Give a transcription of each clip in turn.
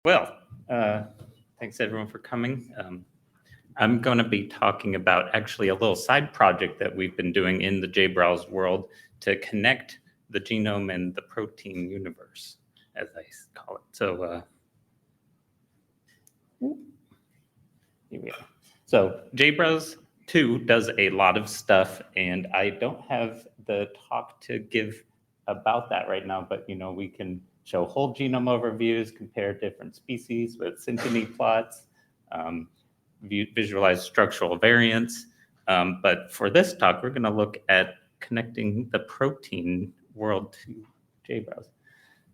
Well, thanks everyone for coming. I'm going to be talking about actually a little side project that we've been doing in the JBrowse world to connect the genome and the protein universe, as I call it. So here we go. So JBrowse 2 does a lot of stuff, and I don't have the talk to give about that right now, but we can show whole genome overviews, compare different species with synteny plots, visualize structural variants. But for this talk, we're going to look at connecting the protein world to JBrowse.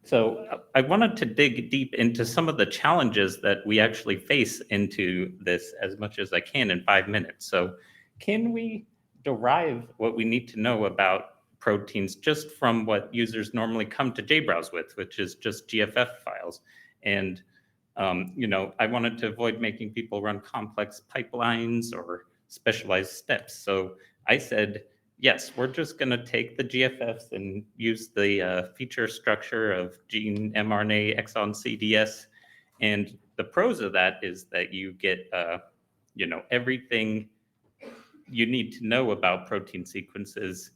So I wanted to dig deep into some of the challenges that we actually face into this as much as I can in 5 minutes. So can we derive what we need to know about proteins just from what users normally come to JBrowse with, which is just GFF files? And I wanted to avoid making people run complex pipelines or specialized steps. So I said, yes, we're just going to take the GFFs and use the feature structure of gene, mRNA, exon, CDS. And the pros of that is that you get, everything you need to know about protein sequences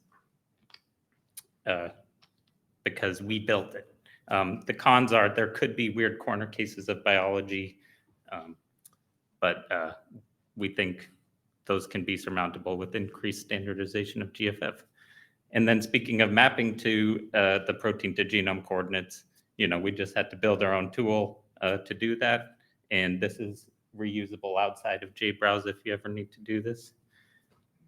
because we built it. The cons are there could be weird corner cases of biology, but we think those can be surmountable with increased standardization of GFF. And then speaking of mapping to the protein to genome coordinates, we just had to build our own tool to do that. And this is reusable outside of JBrowse if you ever need to do this.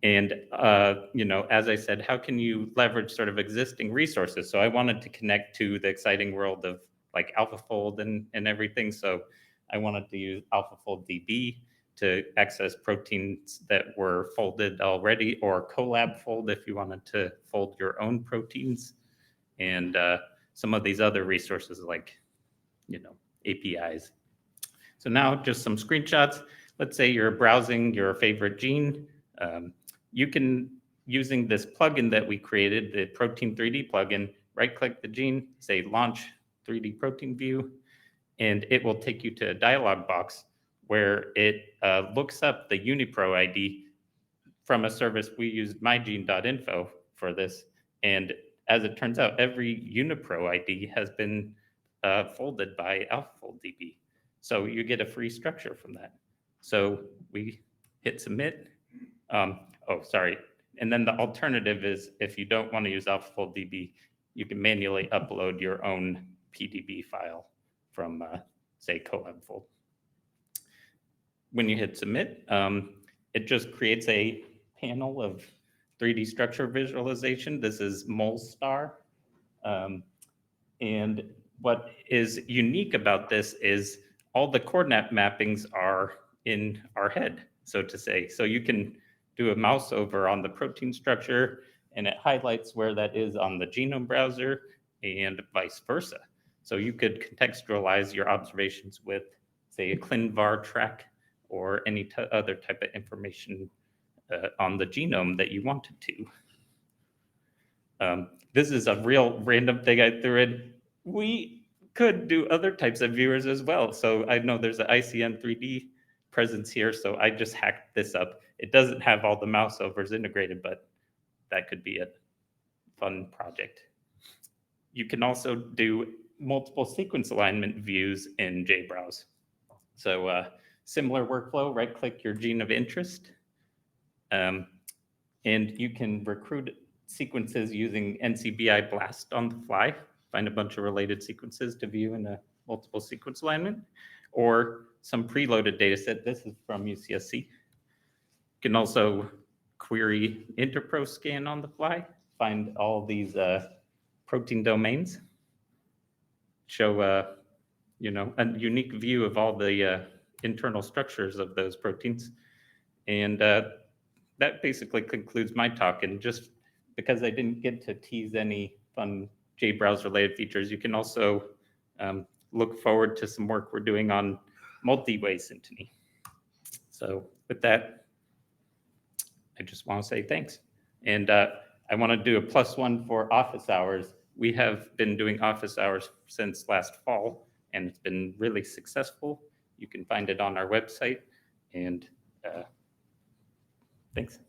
And, as I said, how can you leverage sort of existing resources? So I wanted to connect to the exciting world of like AlphaFold and everything. So I wanted to use AlphaFold DB to access proteins that were folded already, or collab fold if you wanted to fold your own proteins, and some of these other resources like, APIs. So now just some screenshots. Let's say you're browsing your favorite gene. You can, using this plugin that we created, the Protein 3D plugin, right-click the gene, say Launch 3D Protein View, and it will take you to a dialog box where it looks up the UniPro ID from a service. We used mygene.info for this, and as it turns out, every UniPro ID has been folded by AlphaFold DB. So you get a free structure from that. So we hit submit. And then the alternative is if you don't want to use AlphaFold DB, you can manually upload your own PDB file from, say, collabfold. When you hit submit, it just creates a panel of 3D structure visualization. This is MolStar. And what is unique about this is all the coordinate mappings are in our head, so to say. So you can do a mouse over on the protein structure, and it highlights where that is on the genome browser and vice versa. So you could contextualize your observations with, say, a ClinVar track or any other type of information on the genome that you wanted to. This is a real random thing I threw in. We could do other types of viewers as well. So I know there's an ICN 3D presence here, so I just hacked this up. It doesn't have all the mouse overs integrated, but that could be a fun project. You can also do multiple sequence alignment views in JBrowse. So similar workflow, right-click your gene of interest, and you can recruit sequences using NCBI BLAST on the fly, find a bunch of related sequences to view in a multiple sequence alignment, or some preloaded data set. This is from UCSC. You can also query Interpro scan on the fly, find all these protein domains, show a unique view of all the internal structures of those proteins. And that basically concludes my talk. And just because I didn't get to tease any fun JBrowse related features, you can also look forward to some work we're doing on multi-way synteny. So with that, I just want to say thanks. And I want to do a +1 for office hours. We have been doing office hours since last fall, and it's been really successful. You can find it on our website, and thanks.